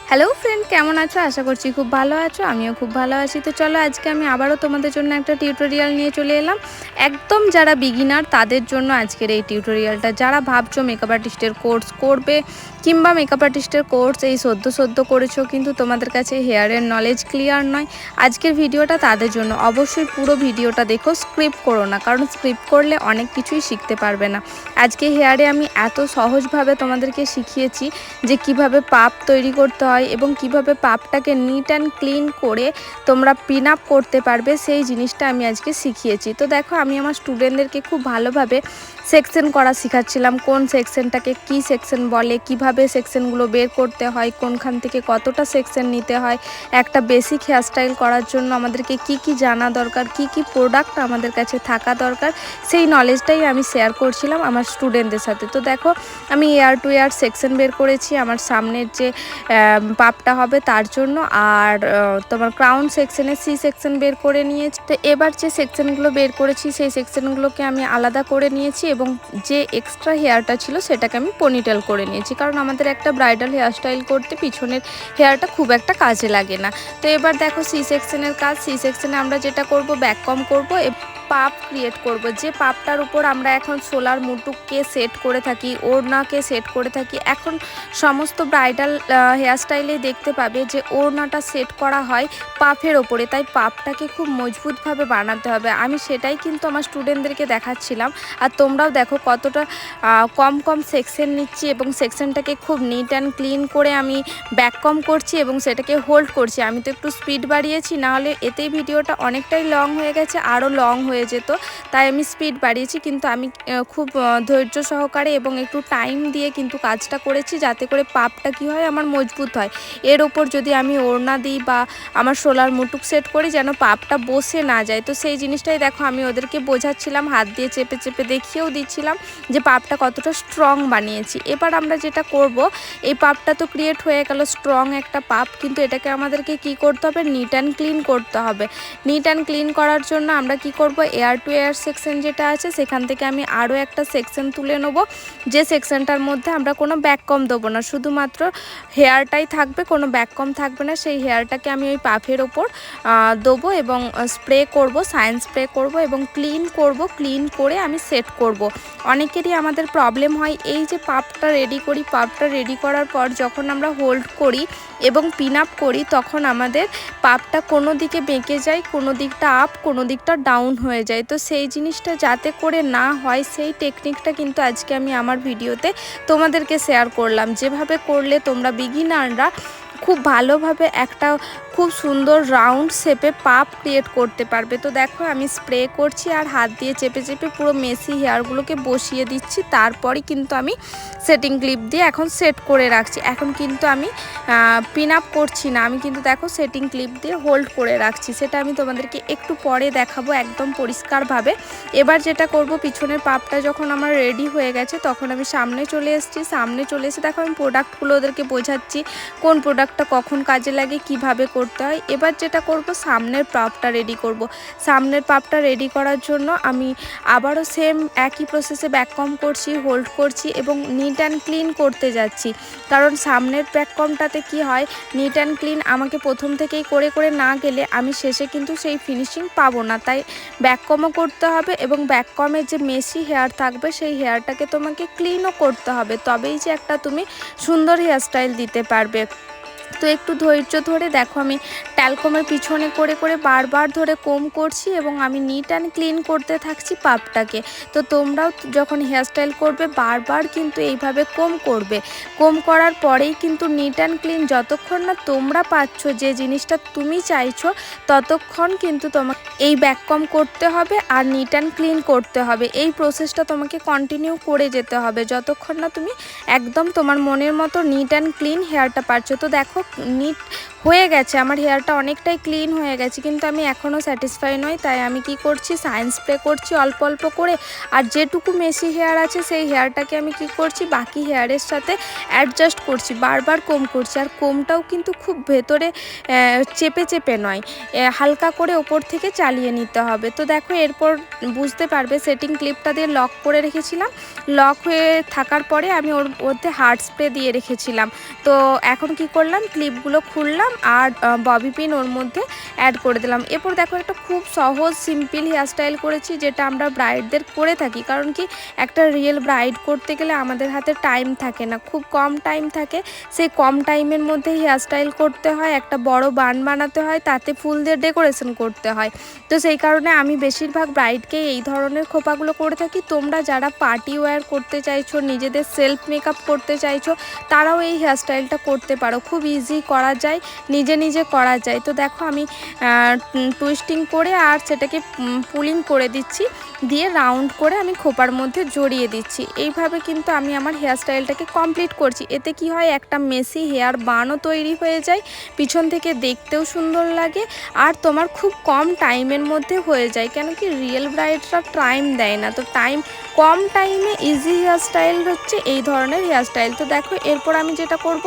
Hello friend, কেমন আছো? আশা করছি খুব ভালো আছো। আমিও খুব ভালো আছি। তো চলো আজকে আমি আবারও তোমাদের জন্য একটা টিউটোরিয়াল নিয়ে চলে এলাম। একদম যারা বিগিনার তাদের জন্য আজকের এই টিউটোরিয়ালটা। যারা ভাবছো মেকআপ আর্টিস্টের কোর্স করবে কিংবা মেকআপ আর্টিস্টের কোর্স এই সদ্য করেছো কিন্তু তোমাদের কাছে হেয়ারের নলেজ ক্লিয়ার নয়, আজকের ভিডিওটা তাদের জন্য। অবশ্যই পুরো ভিডিওটা দেখো, স্ক্রিপ্ট করো না, কারণ স্ক্রিপ্ট করলে অনেক কিছুই শিখতে পারবে না। আজকে হেয়ারে আমি এত সহজভাবে তোমাদেরকে শিখিয়েছি যে কিভাবে পাপ তৈরি করতে হয় এবং কিভাবে পাপটাকে নিট অ্যান্ড ক্লিন করে তোমরা পিন আপ করতে পারবে, সেই জিনিসটা আমি আজকে শিখিয়েছি। তো দেখো, আমি আমার স্টুডেন্টদেরকে খুব ভালোভাবে সেকশন করা শেখাচ্ছিলাম। কোন সেকশনটাকে কি সেকশন বলে, কিভাবে সেকশনগুলো বের করতে হয়, কোনখান থেকে কতটা সেকশন নিতে হয়, একটা বেসিক হেয়ারস্টাইল করার জন্য আমাদেরকে কি কি জানা দরকার, কি কি প্রোডাক্ট আমাদের কাছে থাকা দরকার, সেই নলেজটাই আমি শেয়ার করছিলাম আমার স্টুডেন্টদের সাথে। তো দেখো, আমি এয়ার টু এয়ার সেকশন বের করেছি আমার সামনের যে পাপটা হবে তার জন্য, আর তোমার ক্রাউন সেকশনে সি সেকশন বের করে নিয়েছি। তো এবার যে সেকশনগুলো বের করেছি সেই সেকশনগুলোকে আমি আলাদা করে নিয়েছি এবং যে এক্সট্রা হেয়ারটা ছিল সেটাকে আমি পনিটেল করে নিয়েছি, কারণ আমাদের একটা ব্রাইডাল হেয়ারস্টাইল করতে পিছনের হেয়ারটা খুব একটা কাজে লাগে না। তো এবার দেখো, সি সেকশনের কাজ। সি সেকশনে আমরা যেটা করব, ব্যাক কম করবো, পাপ ক্রিয়েট করব। যে পাপটার উপর আমরা এখন সোলার মুটুককে সেট করে থাকি, ওড়নাকে সেট করে থাকি। এখন সমস্ত ব্রাইডাল হেয়ারস্টাইলে দেখতে পাবে যে ওড়নাটা সেট করা হয় পাফের ওপরে, তাই পাপটাকে খুব মজবুতভাবে বানাতে হবে। আমি সেটাই কিন্তু আমার স্টুডেন্টদেরকে দেখাচ্ছিলাম। আর তোমরাও দেখো কতটা কম কম সেকশন নিচ্ছি এবং সেকশনটাকে খুব নিট অ্যান্ড ক্লিন করে আমি ব্যাক কম করছি এবং সেটাকে হোল্ড করছি। আমি তো একটু স্পিড বাড়িয়েছি, নাহলে এতেই ভিডিওটা অনেকটাই লং হয়ে গেছে, আরও লং হয়ে যেত, তাই আমি স্পিড বাড়িয়েছি। কিন্তু আমি খুব ধৈর্য সহকারে এবং একটু টাইম দিয়ে কিন্তু কাজটা করেছি, যাতে করে পাপটা কি হয় আমার মজবুত হয়। এর ওপর যদি আমি ওড়না দিই বা আমার সোলার মুটুক সেট করি, যেন পাপটা বসে না যায়। তো সেই জিনিসটাই দেখো আমি ওদেরকে বোঝাচ্ছিলাম, হাত দিয়ে চেপে চেপে দেখিয়েও দিচ্ছিলাম যে পাপটা কতটা স্ট্রং বানিয়েছি। এবার আমরা যেটা করব, এই পাপটা তো ক্রিয়েট হয়ে গেল স্ট্রং একটা পাপ, কিন্তু এটাকে আমাদেরকে কি করতে হবে, নিট অ্যান্ড ক্লিন করতে হবে। নিট অ্যান্ড ক্লিন করার জন্য আমরা কি করব, এয়ার টু এয়ার সেকশন যেটা আছে সেখান থেকে আমি আরও একটা সেকশন তুলে নেব, যে সেকশনটার মধ্যে আমরা কোনো ব্যাক কম দেবো না, শুধুমাত্র হেয়ারটাই থাকবে, কোনো ব্যাক কম থাকবে না। সেই হেয়ারটাকে আমি ওই পাফের ওপর দেবো এবং স্প্রে করব, সাইন স্প্রে করব এবং ক্লিন করব। ক্লিন করে আমি সেট করব। অনেকেরই আমাদের প্রবলেম হয়, এই যে পাপটা রেডি করি, পাপটা রেডি করার পর যখন আমরা হোল্ড করি এবং পিন আপ করি, তখন আমাদের পাপটা কোনো দিকে বেঁকে যায়, কোনো দিকটা আপ, কোনো দিকটা ডাউন হয়ে যায়। তো সেই জিনিসটা যাতে করে না হয়, সেই টেকনিকটা কিন্তু আজকে আমি আমার ভিডিওতে তোমাদেরকে শেয়ার করলাম। যেভাবে করলে তোমরা বিগিনাররা খুব ভালোভাবে একটা খুব সুন্দর রাউন্ড শেপে পাপ ক্রিয়েট করতে পারবে। তো দেখো, আমি স্প্রে করছি আর হাত দিয়ে চেপে চেপে পুরো মেসি হেয়ারগুলোকে বসিয়ে দিচ্ছি। তারপরই কিন্তু আমি সেটিং ক্লিপ দিয়ে এখন সেট করে রাখছি। এখন কিন্তু আমি পিন আপ করছি না, আমি কিন্তু দেখো সেটিং ক্লিপ দিয়ে হোল্ড করে রাখছি। সেটা আমি তোমাদেরকে একটু পরে দেখাবো একদম পরিষ্কারভাবে। এবার যেটা করব, পিছনের পাপটা যখন আমার রেডি হয়ে গেছে তখন আমি সামনে চলে এসেছি। সামনে চলে এসে দেখো আমি প্রোডাক্টগুলো ওদেরকে বোঝাচ্ছি, কোন প্রোডাক্টটা কখন কাজে লাগে, কিভাবে করতে হয়। এবার যেটা করব, সামনের পাপটা রেডি করব। সামনের পাপটা রেডি করার জন্য আমি আবারও সেম একই প্রসেসে ব্যাক কম করছি, হোল্ড করছি এবং নিট অ্যান্ড ক্লিন করতে যাচ্ছি। কারণ সামনের ব্যাক কমটাতে কি হয়, নিট অ্যান্ড ক্লিন আমাকে প্রথম থেকেই করে করে না গেলে আমি শেষে কিন্তু সেই ফিনিশিং পাবো না। তাই ব্যাক কমও করতে হবে এবং ব্যাক কমের যে মেসি হেয়ার থাকবে সেই হেয়ারটাকে তোমাকে ক্লিনও করতে হবে, তবেই যে একটা তুমি সুন্দর হেয়ারস্টাইল দিতে পারবে। তো একটু ধৈর্য ধরে দেখো, আমি ট্যালকমের পিছনে করে করে বারবার ধরে কোম করছি এবং আমি নিট অ্যান্ড ক্লিন করতে থাকছি পাপটাকে। তো তোমরাও যখন হেয়ারস্টাইল করবে বারবার কিন্তু এইভাবে কোম করবে। কোম করার পরেই কিন্তু নিট অ্যান্ড ক্লিন, যতক্ষণ না তোমরা পাচ্ছ যে জিনিসটা তুমি চাইছো, ততক্ষণ কিন্তু তোমাকে এই ব্যাক কম করতে হবে আর নিট অ্যান্ড ক্লিন করতে হবে। এই প্রসেসটা তোমাকে কন্টিনিউ করে যেতে হবে যতক্ষণ না তুমি একদম তোমার মনের মতো নিট অ্যান্ড ক্লিন হেয়ারটা পাচ্ছ। তো দেখো, নিট হয়ে গেছে, আমার হেয়ারটা অনেকটাই ক্লিন হয়ে গেছে, কিন্তু আমি এখনও স্যাটিসফাই নই। তাই আমি কি করছি, সাইন স্প্রে করছি অল্প অল্প করে, আর যেটুকু মেশি হেয়ার আছে সেই হেয়ারটাকে আমি কি করছি বাকি হেয়ারের সাথে অ্যাডজাস্ট করছি, বারবার কোম করছি। আর কোমটাও কিন্তু খুব ভেতরে চেপে চেপে নয়, হালকা করে ওপর থেকে চালিয়ে নিতে হবে। তো দেখো এরপর বুঝতে পারবে, সেটিং ক্লিপটা দিয়ে লক করে রেখেছিলাম, লক হয়ে থাকার পরে আমি ওর মধ্যে হার্ড স্প্রে দিয়ে রেখেছিলাম। তো এখন কি করলাম, ক্লিপগুলো খুললাম আর ববি পিন ওর মধ্যে অ্যাড করে দিলাম। এরপর দেখো একটা খুব সহজ সিম্পল হেয়ারস্টাইল করেছি, যেটা আমরা ব্রাইডদের করে থাকি। কারণ কি, একটা রিয়েল ব্রাইড করতে গেলে আমাদের হাতে টাইম থাকে না, খুব কম টাইম থাকে। সেই কম টাইমের মধ্যে হেয়ারস্টাইল করতে হয়, একটা বড় বান বানাতে হয়, তাতে ফুল দিয়ে ডেকোরেশন করতে হয়। তো সেই কারণে আমি বেশিরভাগ ব্রাইডকে এই ধরনের খোপাগুলো করে থাকি। তোমরা যারা পার্টি ওয়্যার করতে চাইছো, নিজেদের সেলফ মেকআপ করতে চাইছো, তারাও এই হেয়ারস্টাইলটা করতে পারো, খুব ইজি করা যায়, নিজে নিজে করা যায়। তো দেখো আমি টুইস্টিং করে আর সেটাকে পুলিং করে দিচ্ছি, দিয়ে রাউন্ড করে আমি খোপার মধ্যে জড়িয়ে দিচ্ছি। এইভাবে কিন্তু আমি আমার হেয়ারস্টাইলটাকে কমপ্লিট করছি। এতে কি হয়, একটা মেসি হেয়ার বানও তৈরি হয়ে যায়, পিছন থেকে দেখতেও সুন্দর লাগে, আর তোমার খুব কম টাইমের মধ্যে হয়ে যায়। কেন কি, রিয়েল ব্রাইডরা টাইম দেয় না, তো কম টাইমে ইজি হেয়ারস্টাইল হচ্ছে এই ধরনের হেয়ারস্টাইল। তো দেখো এরপর আমি যেটা করব,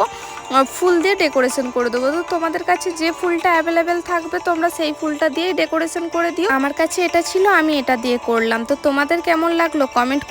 ফুল দিয়ে ডেকোরেশন করে দেবো। তো তোমাদের কাছে যে ফুলটা অ্যাভেলেবেল থাকবে তোমরা সেই ফুলটা দিয়েই ডেকোরেশন করে দিও। আমার কাছে এটা ছিল, আমি এটা দিয়ে করলাম। তো তোমাদের কেমন লাগলো কমেন্ট